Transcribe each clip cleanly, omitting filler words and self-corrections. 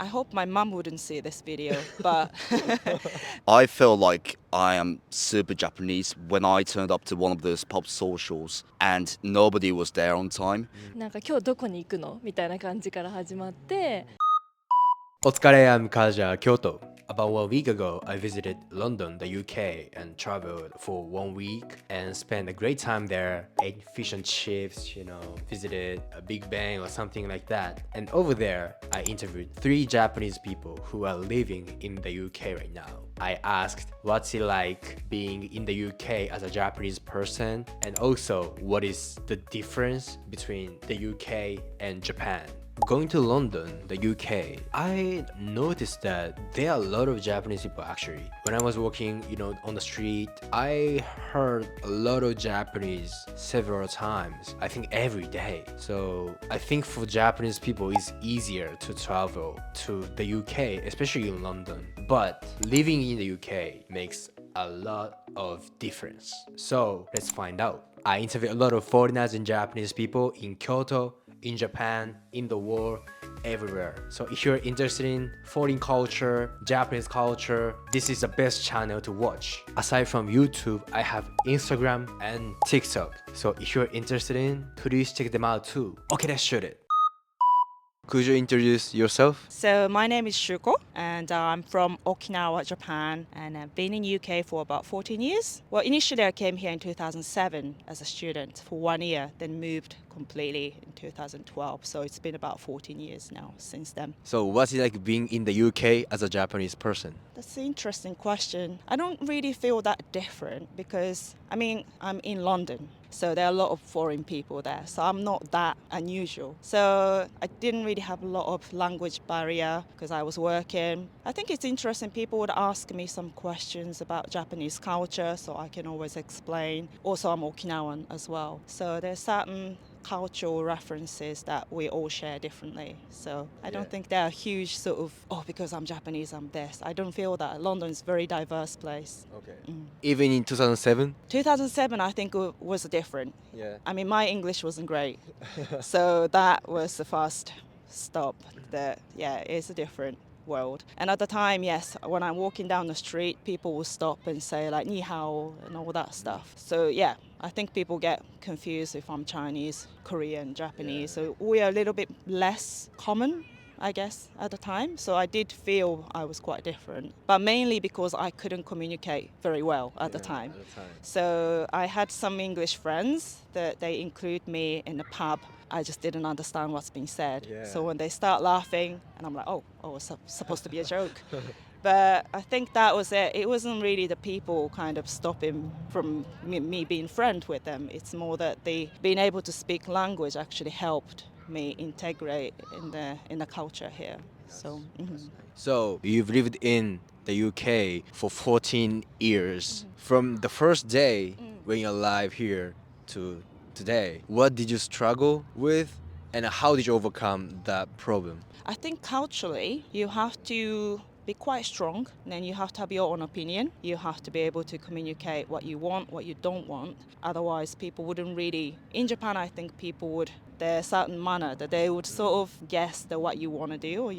I hope my mum wouldn't see this video, but I feel like I am super Japanese when I turned up to one of those pub socials and nobody was there on time. なんか今日どこに行くのみたいな感じから始まって、Otsukare, I'm Kaja-Kyoto. About 1 week ago, I visited London, the UK, and traveled for 1 week and spent a great time there. Ate fish and chips, visited a Big Bang or something like that. And over there, I interviewed 3 Japanese people who are living in the UK right now. I asked what's it like being in the UK as a Japanese person, and also what is the difference between the UK and Japan. Going to London, the UK, I noticed that there are a lot of Japanese people actually. When I was walking, on the street, I heard a lot of Japanese several times. I think every day. So I think for Japanese people, it's easier to travel to the UK, especially in London. But living in the UK makes a lot of difference. So let's find out. I interviewed a lot of foreigners and Japanese people in Kyoto, in Japan, in the world, everywhere. So if you're interested in foreign culture, Japanese culture, this is the best channel to watch. Aside from YouTube, I have Instagram and TikTok. So if you're interested in, please check them out too. Okay, let's shoot it. Could you introduce yourself? so my name is Shuko and I'm from Okinawa, Japan, and I've been in UK for about 14 years. Well, initially I came here in 2007 as a student for 1 year, then moved completely in 2012. So it's been about 14 years now since then. So what's it like being in the UK as a Japanese person? That's an interesting question. I don't really feel that different because, I'm in London, so there are a lot of foreign people there, so I'm not that unusual. So I didn't really have a lot of language barrier because I was working. I think it's interesting, people would ask me some questions about Japanese culture, so I can always explain. Also, I'm Okinawan as well, so there's certain cultural references that we all share differently. So I don't think there are huge sort of, because I'm Japanese, I'm this. I don't feel that. London is a very diverse place. Okay. Even in 2007? 2007, I think was different. Yeah. My English wasn't great. So that was the first stop that, it's a different world. And at the time, yes, when I'm walking down the street, people will stop and say like ni hao and all that stuff. So yeah, I think people get confused if I'm Chinese, Korean, Japanese. So we are a little bit less common, I guess, at the time. So I did feel I was quite different, but mainly because I couldn't communicate very well at the time. So I had some English friends that they include me in the pub. I just didn't understand what's being said. Yeah. So when they start laughing, and I'm like, it's supposed to be a joke. But I think that was it. It wasn't really the people kind of stopping from me being friend with them. It's more that they being able to speak language actually helped me integrate in the culture here. So. So you've lived in the UK for 14 years. From the first day when you arrived here to today, what did you struggle with and how did you overcome that problem? I think culturally, you have to be quite strong, and then you have to have your own opinion. You have to be able to communicate what you want, what you don't want. Otherwise, people wouldn't really. In Japan, I think people would. There's a certain manner that they would sort of guess that what you want to do, or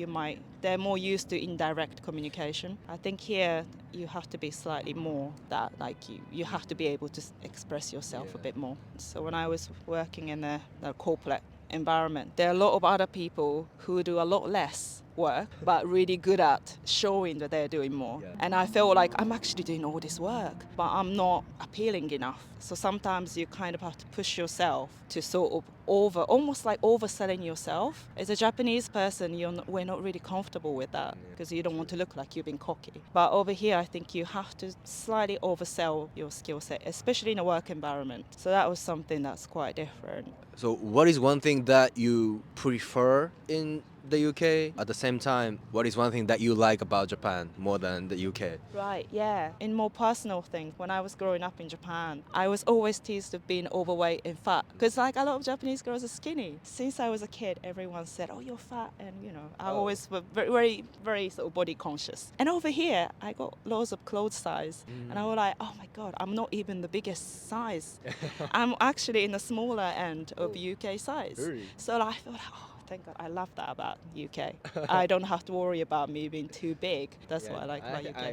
they're more used to indirect communication. I think here you have to be slightly more that, like you have to be able to express yourself a bit more. So when I was working in the corporate environment, there are a lot of other people who do a lot less work but really good at showing that they're doing more. And I feel like I'm actually doing all this work but I'm not appealing enough. So sometimes you kind of have to push yourself to sort of almost like overselling yourself. As a Japanese person, we're not really comfortable with that because you don't want to look like you've been cocky. But over here, I think you have to slightly oversell your skill set, especially in a work environment. So that was something that's quite different. So what is one thing that you prefer in the UK? At the same time, what is one thing that you like about Japan more than the UK? Right, yeah. In more personal things, when I was growing up in Japan, I was always teased of being overweight and fat because like a lot of Japanese girls are skinny. Since I was a kid, everyone said, you're fat. And, I always was very, very, very sort of body conscious. And over here, I got loads of clothes size. And I was like, oh my God, I'm not even the biggest size. I'm actually in the smaller end of UK size. Really? So I felt like, think I love that about UK. I don't have to worry about me being too big. That's what I like about UK.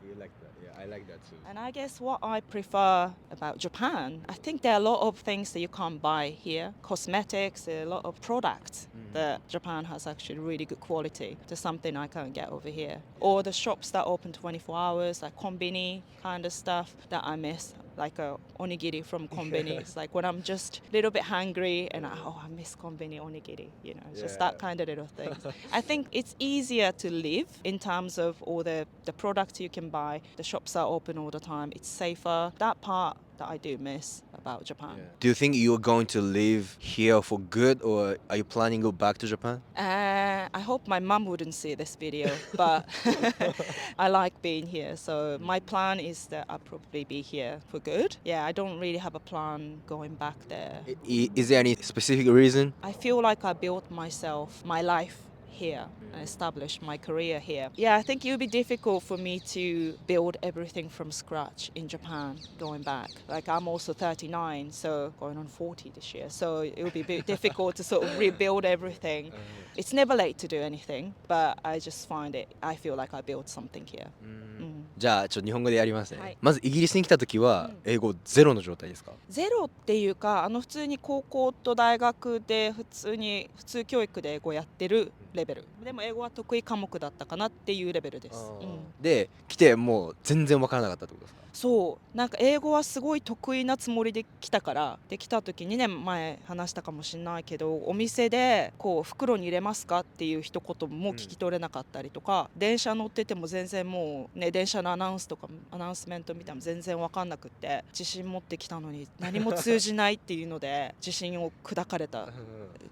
You like that. Yeah, I like that too. And I guess what I prefer about Japan, I think there are a lot of things that you can't buy here. Cosmetics, a lot of products that Japan has actually really good quality. There's something I can't get over here. Or the shops that open 24 hours, like konbini kind of stuff that I miss. Like a onigiri from konbini. It's like when I'm just a little bit hungry and I miss konbini onigiri. You know, it's just that kind of little things. I think it's easier to live in terms of all the products you can buy. The shops are open all the time. It's safer. That part that I do miss about Japan. Do you think you're going to live here for good, or are you planning to go back to Japan? I hope my mum wouldn't see this video, but I like being here. So my plan is that I'll probably be here for good. Yeah, I don't really have a plan going back there. Is there any specific reason? I feel like I built myself, my life here and established my career here. Yeah, I think it would be difficult for me to build everything from scratch in Japan going back. Like I'm also 39, so going on 40 this year. So it would be a bit difficult to sort of rebuild everything. It's never late to do anything, but I just find I feel like I built something here. じゃあ日本語でやりますね、はいまずイギリスに来た時は英語ゼロの状態ですか？ゼロっていうか普通に高校と大学で普通教育で英語やってるレベルでも英語は得意科目だったかなっていうレベルです、で来てもう全然わからなかったってことですか？そうなんか英語はすごい得意なつもりで来たからできた時2年前話したかもしれないけどお店でこう袋に入れますかっていう一言も聞き取れなかったりとか、電車乗ってても全然もうね電車のアナウンスメント見ても全然分かんなくって自信持ってきたのに何も通じないっていうので自信を砕かれた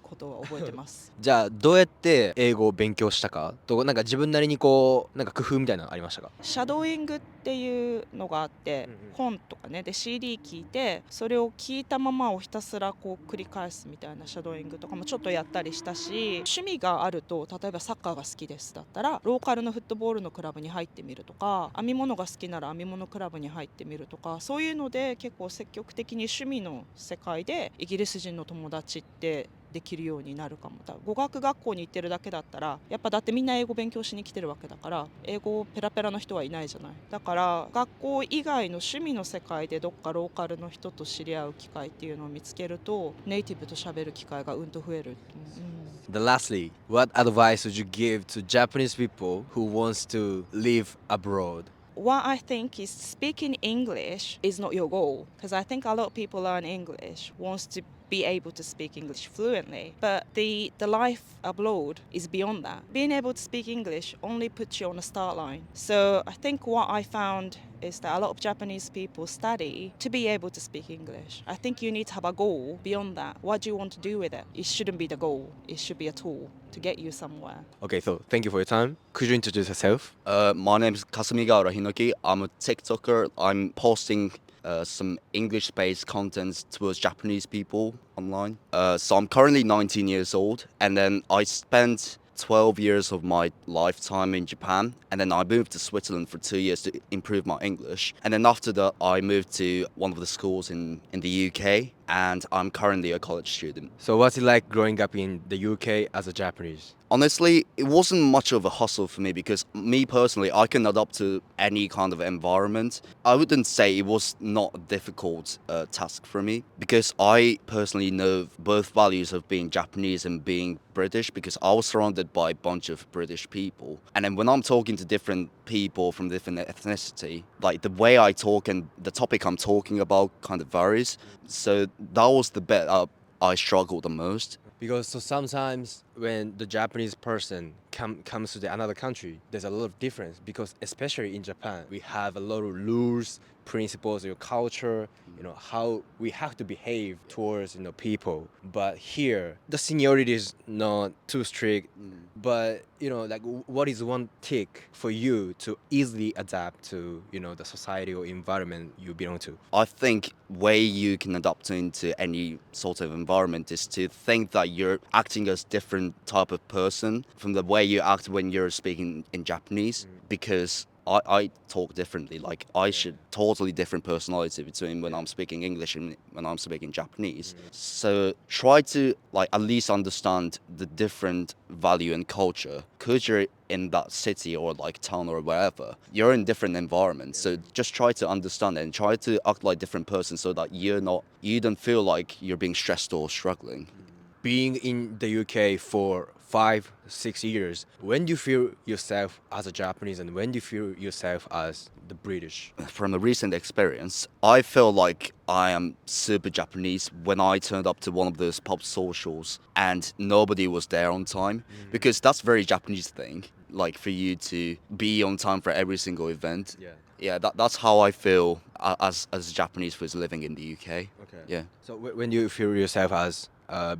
ことは覚えてますじゃあどうやって英語を勉強したかとなんか自分なりにこうなんか工夫みたいなのありましたか？シャドーイングっていうのがあって、本とかねで CD 聞いてそれを聞いたままをひたすらこう繰り返すみたいなシャドーイングとかもちょっとやったりしたし、趣味があると例えばサッカーが好きですだったらローカルのフットボールのクラブに入ってみるとか、編み物が好きなら編み物クラブに入ってみるとか、そういうので結構積極的に趣味の世界でイギリス人の友達ってできるようになるかも。語学学校に行ってるだけだったらやっぱだってみんな英語勉強しに来てるわけだから英語ペラペラの人はいないじゃない。だから学校以外の趣味の世界でどっかローカルの人と知り合う機会っていうのを見つけるとネイティブと喋る機会がうんと増える、Lastly, what advice would you give to Japanese people who wants to live abroad? What I think is speaking English is not your goal, because I think a lot of people learn English wants to be able to speak English fluently, but the life abroad is beyond that. Being able to speak English only puts you on a start line. So I think what I found is that a lot of Japanese people study to be able to speak English. I think you need to have a goal beyond that. What do you want to do with it? It shouldn't be the goal. It should be a tool to get you somewhere. Okay, so thank you for your time. Could you introduce yourself? My name is Kasumigaura Hinoki. I'm a TikToker. I'm posting some English-based content towards Japanese people online. So I'm currently 19 years old, and then I spent 12 years of my lifetime in Japan, and then I moved to Switzerland for 2 years to improve my English. And then after that, I moved to one of the schools in the UK, and I'm currently a college student. So what's it like growing up in the UK as a Japanese? Honestly, it wasn't much of a hustle for me because me personally, I can adapt to any kind of environment. I wouldn't say it was not a difficult task for me because I personally know both values of being Japanese and being British because I was surrounded by a bunch of British people. And then when I'm talking to different people from different ethnicity, like the way I talk and the topic I'm talking about kind of varies. So that was the bit I struggled the most. Because so sometimes when the Japanese person comes to another country, there's a lot of difference because especially in Japan, we have a lot of rules, principles, your culture, how we have to behave towards, people. But here, the seniority is not too strict, but, like what is one tick for you to easily adapt to, the society or environment you belong to? I think way you can adapt into any sort of environment is to think that you're acting as different type of person from the way you act when you're speaking in Japanese, because I talk differently. Like I should totally different personality between when I'm speaking English and when I'm speaking Japanese. So try to like at least understand the different value and culture. Because you're in that city or like town or wherever, you're in different environments. So just try to understand and try to act like different person so that you don't feel like you're being stressed or struggling. Being in the UK for 5-6 years, when do you feel yourself as a Japanese and when do you feel yourself as the British? From a recent experience, I feel like I am super Japanese when I turned up to one of those pub socials and nobody was there on time, because that's very Japanese thing, like for you to be on time for every single event. Yeah, that's how I feel as a Japanese who's living in the UK. Okay. Yeah. So when do you feel yourself as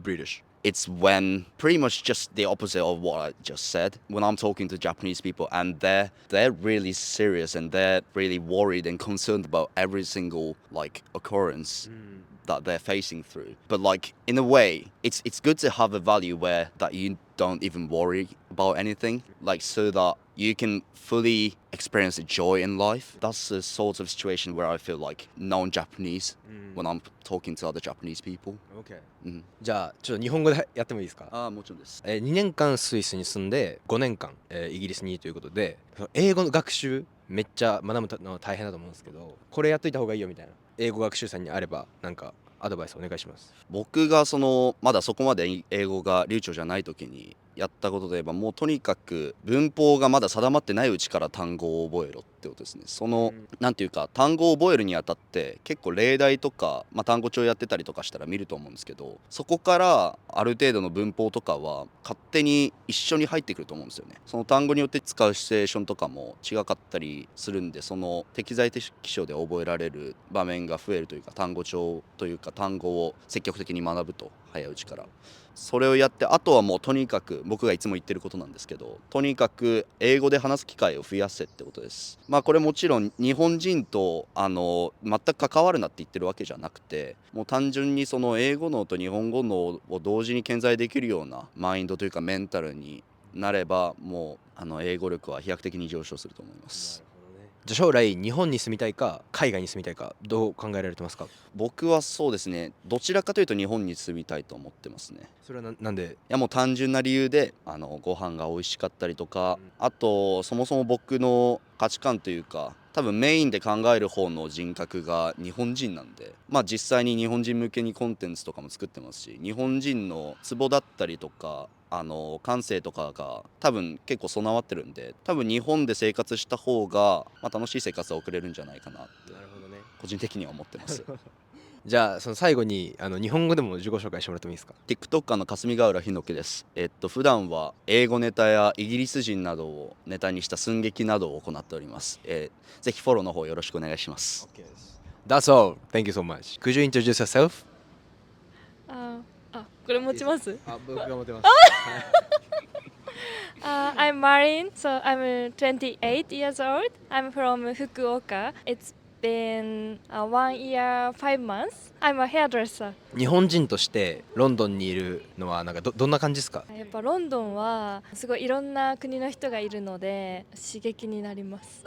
British? It's when pretty much just the opposite of what I just said. When I'm talking to Japanese people and they're really serious and they're really worried and concerned about every single like occurrence that they're facing through. But like in a way, it's good to have a value where that you don't even worry about anything, like so that you can fully experience the joy in life. That's the sort of situation where I feel like non-Japanese when I'm talking to other Japanese people. Okay. うんじゃあちょっと日本語でやってもいいですか？ああ、もちろんです。2年間スイスに住んで5年間、イギリスにいるということで、英語の学習めっちゃ学ぶの大変だと思うんですけど、これやっといた方がいいよみたいな英語学習者にあればなんかアドバイスお願いします。僕がまだそこまで英語が流暢じゃない時にやったことで言えば、もうとにかく文法がまだ定まってないうちから単語を覚えろってことですね。なんていうか単語を覚えるにあたって結構例題とか、単語帳やってたりとかしたら見ると思うんですけど、そこからある程度の文法とかは勝手に一緒に入ってくると思うんですよね。その単語によって使うシチュエーションとかも違かったりするんで、その適材適所で覚えられる場面が増えるというか、単語帳というか単語を積極的に学ぶと、早いうちからそれをやって、あとはもうとにかく僕がいつも言ってることなんですけど、とにかく英語で話す機会を増やせってことです。これもちろん日本人と全く関わるなって言ってるわけじゃなくて、もう単純にその英語脳と日本語脳を同時に顕在できるようなマインドというかメンタルになれば、もう英語力は飛躍的に上昇すると思います。じゃあ将来日本に住みたいか海外に住みたいかどう考えられてますか？僕はそうですね、どちらかというと日本に住みたいと思ってますね。それはなんで？いやもう単純な理由でご飯が美味しかったりとか、あとそもそも僕の価値観というか、多分メインで考える方の人格が日本人なんで、実際に日本人向けにコンテンツとかも作ってますし、日本人のツボだったりとか感性とかが多分結構備わってるんで、多分日本で生活した方が、楽しい生活を送れるんじゃないかなって個人的には思ってます。じゃあその最後に日本語でも自己紹介してもらってもいいですか？ TikToker の霞ヶ浦ひのきです。普段は英語ネタやイギリス人などをネタにした寸劇などを行っております。ぜひフォローの方よろしくお願いします。That's all. Thank you so much. Could you introduce yourself? これ持ちます？僕が持てます。I'm Marin, so I'm 28 years old. I'm from Fukuoka. It's been 1 year, 5 months. I'm a hairdresser. 日本人としてロンドンにいるのはなんかどんな感じですか？やっぱロンドンはすごいいろんな国の人がいるので刺激になります。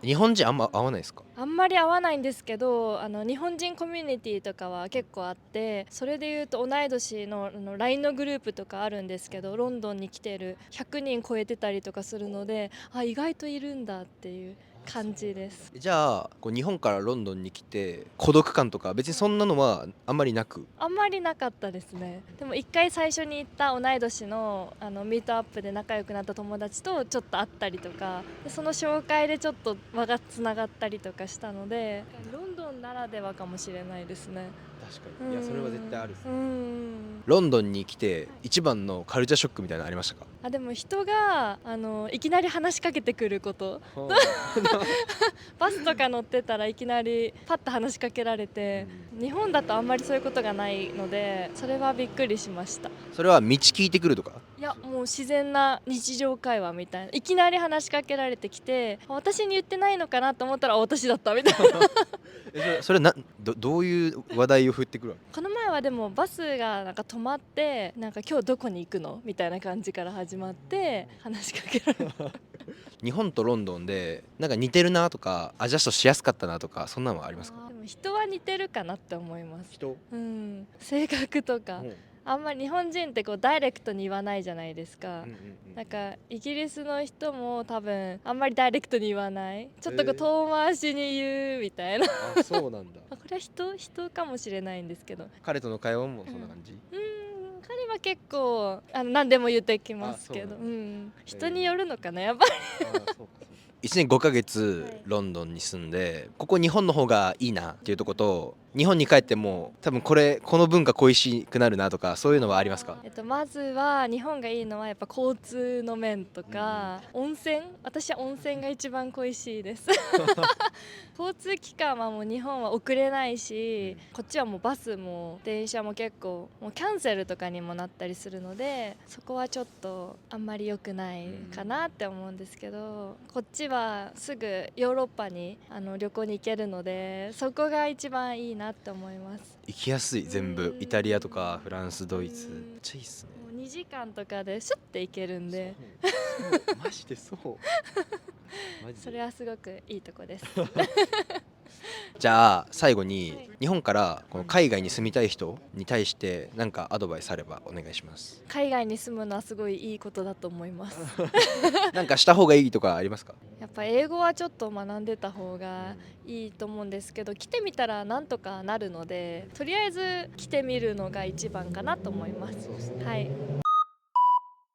日本人あんま合わないですか？あんまり合わないんですけど、日本人コミュニティとかは結構あって、それでいうと同い年のLINE のグループとかあるんですけど、ロンドンに来てる100人超えてたりとかするので、意外といるんだっていう感じです。じゃあ日本からロンドンに来て孤独感とか別にそんなのはあんまりなく？あんまりなかったですね。でも一回最初に行った同い年のミートアップで仲良くなった友達とちょっと会ったりとか、でその紹介でちょっと輪がつながったりとかしたので、ロンドンならではかもしれないですね。確かに。いやそれは絶対あるですね。うんロンドンに来て一番のカルチャーショックみたいなのありましたか？でも人がいきなり話しかけてくることバスとか乗ってたらいきなりパッと話しかけられて、日本だとあんまりそういうことがないので、それはびっくりしました。それは道聞いてくるとか？いやもう自然な日常会話みたいな、いきなり話しかけられてきて、私に言ってないのかなと思ったら私だったみたいなそれはどういう話題を振ってくるわけ？この前はでもバスがなんか止まって、なんか今日どこに行くのみたいな感じから始まって話しかけられた日本とロンドンでなんか似てるなとかアジャストしやすかったなとかそんなのはありますか？でも人は似てるかなって思います。人、性格とか、あんまり日本人ってこうダイレクトに言わないじゃないですか。なんかイギリスの人も多分あんまりダイレクトに言わない、ちょっとこう遠回しに言うみたいなあ、そうなんだ。これは人かもしれないんですけど、彼との会話もそんな感じ？彼は結構何でも言ってきますけど、あそうなん人によるのかなやっぱり1年5ヶ月はいロンドンに住んで、ここ日本の方がいいなっていうとこと日本に帰っても多分この文化恋しくなるなとかそういうのはありますか？まずは日本がいいのはやっぱ交通の面とか、温泉、私は温泉が一番恋しいです交通機関はもう日本は遅れないし、こっちはもうバスも電車も結構もうキャンセルとかにもなったりするので、そこはちょっとあんまり良くないかなって思うんですけど、こっちはすぐヨーロッパに旅行に行けるので、そこが一番いいなって思います。行きやすい、全部イタリアとかフランス、ドイツ、めっちゃいいっすね。もう2時間とかでシュッて行けるんで、マジでそうマジでそれはすごくいいとこですじゃあ最後に日本からこの海外に住みたい人に対して何かアドバイスあればお願いします海外に住むのはすごいいいことだと思いますなんかした方がいいとかありますか？やっぱ英語はちょっと学んでた方がいいと思うんですけど、来てみたらなんとかなるので、とりあえず来てみるのが一番かなと思います。はい。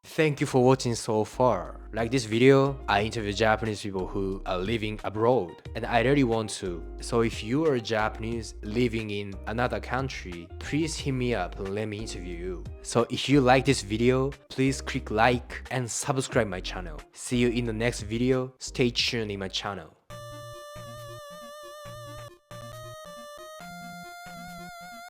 Thank you for watching so far. Like this video, I interview Japanese people who are living abroad and I really want to. So if you are Japanese living in another country, please hit me up and let me interview you. So if you like this video, please click like and subscribe my channel. See you in the next video. Stay tuned in my channel.